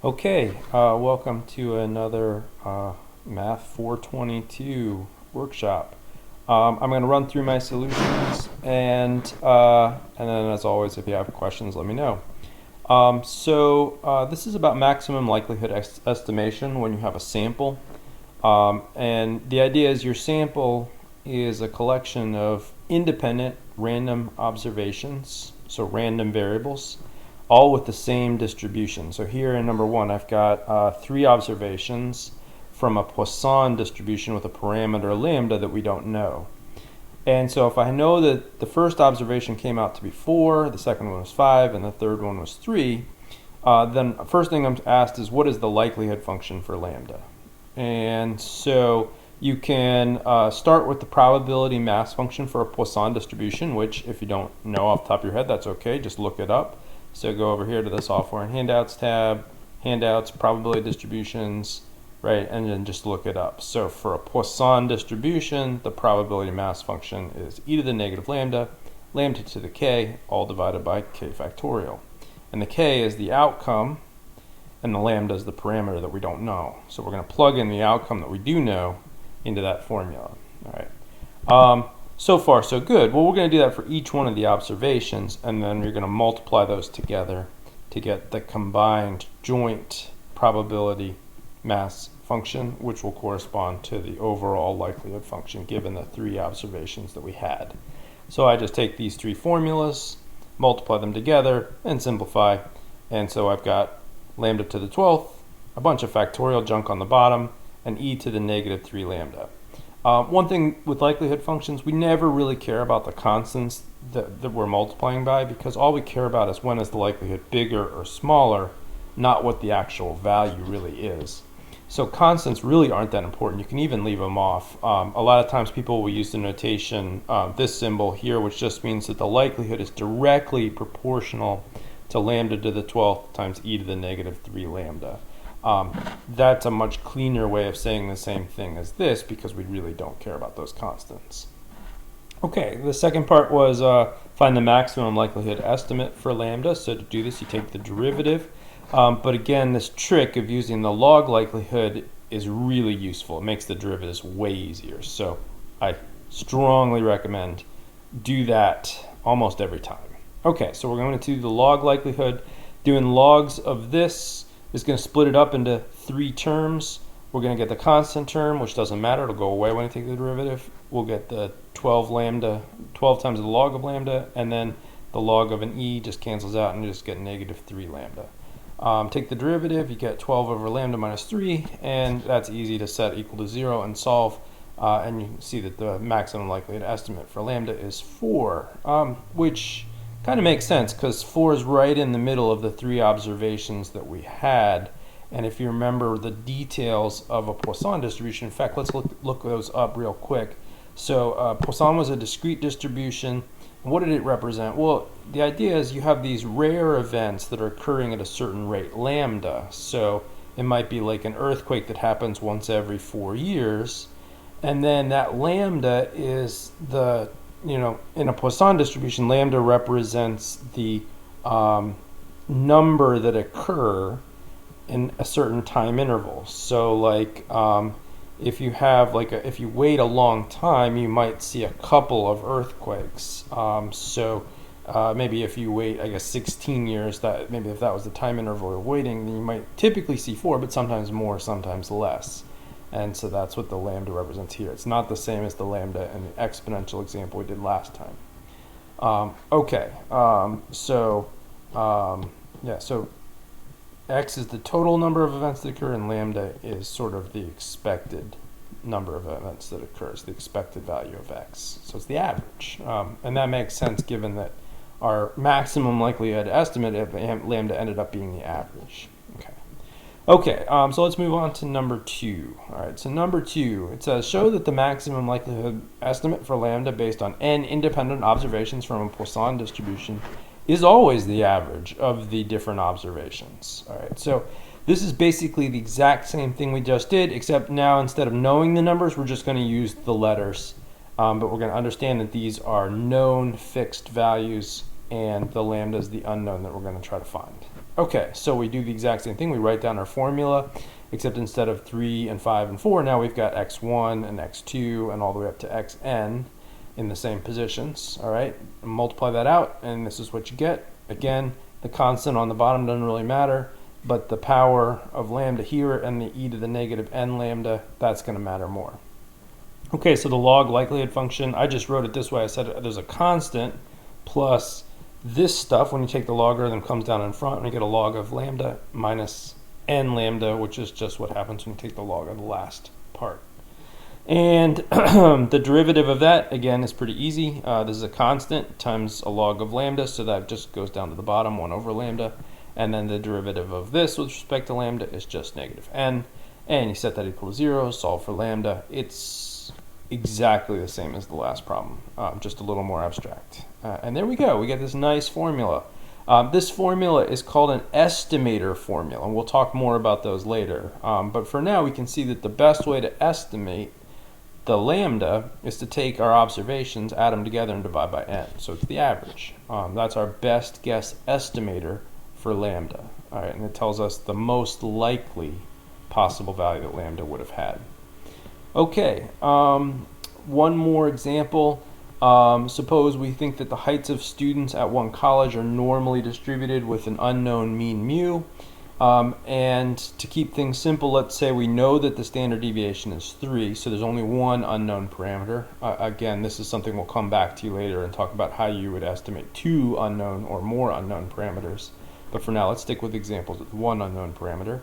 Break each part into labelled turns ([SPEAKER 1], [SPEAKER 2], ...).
[SPEAKER 1] Okay, welcome to another Math 422 workshop. I'm going to run through my solutions, and then as always, if you have questions, let me know. This is about maximum likelihood estimation when you have a sample. And the idea is your sample is a collection of independent random observations, so random variables, all with the same distribution. So here in number one, I've got 3 observations from a Poisson distribution with a parameter lambda that we don't know. And so if I know that the first observation came out to be 4, the second one was 5, and the third one was 3, then first thing I'm asked is what is the likelihood function for lambda? And so you can start with the probability mass function for a Poisson distribution, which if you don't know off the top of your head, that's okay, just look it up. So go over here to the software and handouts tab, handouts, probability distributions, right, and then just look it up. So for a Poisson distribution, the probability mass function is e to the negative lambda, lambda to the k, all divided by k factorial. And the k is the outcome, and the lambda is the parameter that we don't know. So we're going to plug in the outcome that we do know into that formula. All right. So far, so good. Well, we're going to do that for each one of the observations, and then you're going to multiply those together to get the combined joint probability mass function, which will correspond to the overall likelihood function given the 3 observations that we had. So I just take these 3 formulas, multiply them together, and simplify. And so I've got lambda to the 12th, a bunch of factorial junk on the bottom, and e to the negative 3 lambda. One thing with likelihood functions, we never really care about the constants that we're multiplying by, because all we care about is when is the likelihood bigger or smaller, not what the actual value really is. So constants really aren't that important. You can even leave them off. A lot of times people will use the notation, this symbol here, which just means that the likelihood is directly proportional to lambda to the 12th times e to the negative 3 lambda. That's a much cleaner way of saying the same thing as this, because we really don't care about those constants. Okay, the second part was find the maximum likelihood estimate for lambda. So to do this, you take the derivative. But again, this trick of using the log likelihood is really useful. It makes the derivatives way easier. So I strongly recommend do that almost every time. Okay, so we're going to do the log likelihood. Doing logs of this is going to split it up into 3 terms. We're going to get the constant term, which doesn't matter. It'll go away when I take the derivative. We'll get the 12 times the log of lambda, and then the log of an e just cancels out and you just get negative 3 lambda. Take the derivative, you get 12 over lambda minus 3, and that's easy to set equal to 0 and solve. And you can see that the maximum likelihood estimate for lambda is 4, which kind of makes sense because 4 is right in the middle of the 3 observations that we had. And if you remember the details of a Poisson distribution, in fact, let's look those up real quick. So Poisson was a discrete distribution. What did it represent? Well, the idea is you have these rare events that are occurring at a certain rate, lambda. So it might be like an earthquake that happens once every 4 years. And then that lambda is the, in a Poisson distribution, lambda represents the number that occur in a certain time interval. So like if you have if you wait a long time, you might see a couple of earthquakes. Maybe if you wait, I guess 16 years, maybe if that was the time interval of waiting, then you might typically see 4, but sometimes more, sometimes less. And so that's what the lambda represents here. It's not the same as the lambda in the exponential example we did last time. So x is the total number of events that occur, and lambda is sort of the expected number of events that occurs, the expected value of x. So it's the average. And that makes sense given that our maximum likelihood estimate of lambda ended up being the average. Okay, so let's move on to number 2. All right, so number 2, it says show that the maximum likelihood estimate for lambda based on n independent observations from a Poisson distribution is always the average of the different observations. All right, so this is basically the exact same thing we just did, except now instead of knowing the numbers, we're just going to use the letters. But we're going to understand that these are known fixed values, and the lambda is the unknown that we're going to try to find. Okay, so we do the exact same thing. We write down our formula, except instead of 3 and 5 and 4, now we've got x1 and x2 and all the way up to xn in the same positions. All right, multiply that out, and this is what you get. Again, the constant on the bottom doesn't really matter, but the power of lambda here and the e to the negative n lambda, that's going to matter more. Okay, so the log likelihood function, I just wrote it this way. I said there's a constant plus this stuff. When you take the logarithm, comes down in front, and you get a log of lambda minus n lambda, which is just what happens when you take the log of the last part. And the derivative of that, again, is pretty easy. This is a constant times a log of lambda, so that just goes down to the bottom, 1 over lambda. And then the derivative of this with respect to lambda is just negative n. And you set that equal to 0, solve for lambda. It's exactly the same as the last problem, just a little more abstract. And there we go. We get this nice formula. This formula is called an estimator formula, and we'll talk more about those later. But for now, we can see that the best way to estimate the lambda is to take our observations, add them together, and divide by n. So it's the average. That's our best guess estimator for lambda. All right, and it tells us the most likely possible value that lambda would have had. Okay, one more example. Suppose we think that the heights of students at one college are normally distributed with an unknown mean mu. And to keep things simple, let's say we know that the standard deviation is 3, so there's only one unknown parameter. Again, this is something we'll come back to later and talk about how you would estimate 2 unknown or more unknown parameters. But for now, let's stick with examples with one unknown parameter.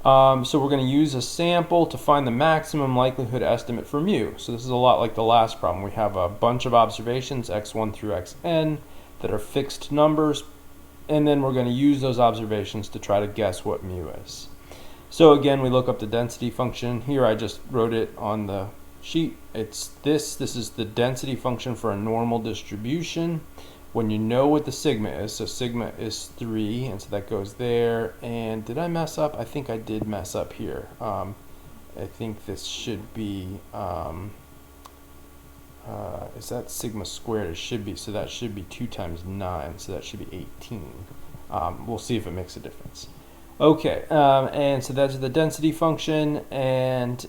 [SPEAKER 1] So we're going to use a sample to find the maximum likelihood estimate for mu. So this is a lot like the last problem. We have a bunch of observations, x1 through xn, that are fixed numbers, and then we're going to use those observations to try to guess what mu is. So again, we look up the density function. Here I just wrote it on the sheet. It's this is the density function for a normal distribution. When you know what the sigma is, so sigma is 3, and so that goes there. And did I mess up? I think I did mess up here. I think this should be, is that sigma squared? It should be, so that should be 2 times 9, so that should be 18. We'll see if it makes a difference. Okay, and so that's the density function, and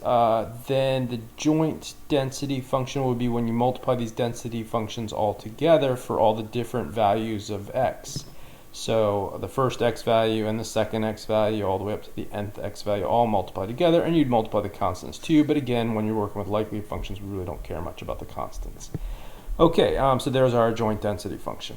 [SPEAKER 1] then the joint density function would be when you multiply these density functions all together for all the different values of x. So the first x value and the second x value all the way up to the nth x value all multiply together, and you'd multiply the constants too, but again, when you're working with likelihood functions, we really don't care much about the constants. Okay, so there's our joint density function.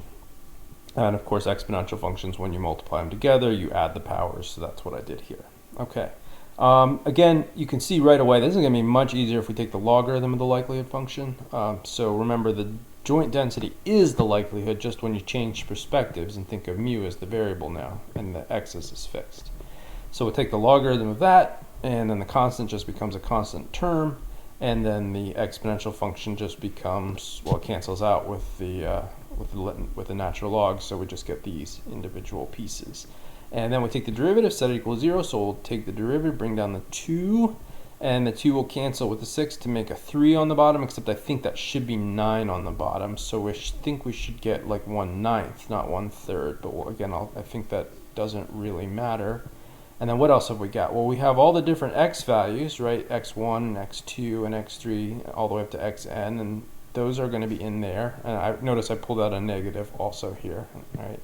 [SPEAKER 1] And of course, exponential functions, when you multiply them together, you add the powers. So that's what I did here. Okay. Again, you can see right away, this is going to be much easier if we take the logarithm of the likelihood function. So remember, the joint density is the likelihood just when you change perspectives and think of mu as the variable now, and the x is fixed. So we'll take the logarithm of that, and then the constant just becomes a constant term, and then the exponential function just becomes, well, it cancels out with the natural log, so we just get these individual pieces. And then we take the derivative, set it equal to 0, so we'll take the derivative, bring down the 2, and the 2 will cancel with the 6 to make a 3 on the bottom, except I think that should be 9 on the bottom, so we think we should get like 1/9, not 1/3, but again, I think that doesn't really matter. And then what else have we got? Well, we have all the different x values, right? x1, x2, and x3, all the way up to xn, and those are going to be in there. And I notice I pulled out a negative also here, right?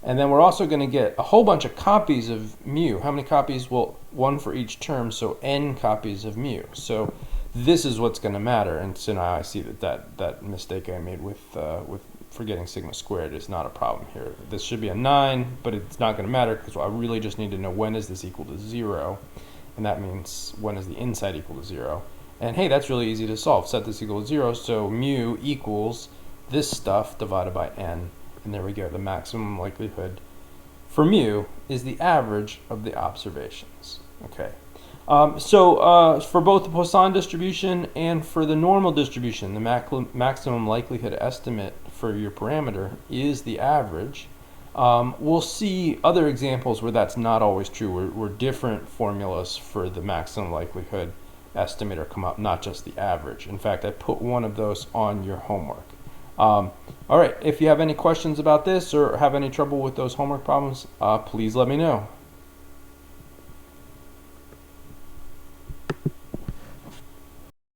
[SPEAKER 1] And then we're also going to get a whole bunch of copies of mu. How many copies? Well, 1 for each term, so n copies of mu. So this is what's going to matter. And so now I see that mistake I made with forgetting sigma squared is not a problem here. This should be a 9, but it's not going to matter because I really just need to know when is this equal to 0, and that means when is the inside equal to 0. And hey, that's really easy to solve. Set this equal to 0, so mu equals this stuff divided by n, and there we go. The maximum likelihood for mu is the average of the observations. Okay. For both the Poisson distribution and for the normal distribution, the maximum likelihood estimate for your parameter is the average. We'll see other examples where that's not always true, where different formulas for the maximum likelihood estimator come up, not just the average. In fact, I put one of those on your homework. All right, if you have any questions about this or have any trouble with those homework problems, please let me know.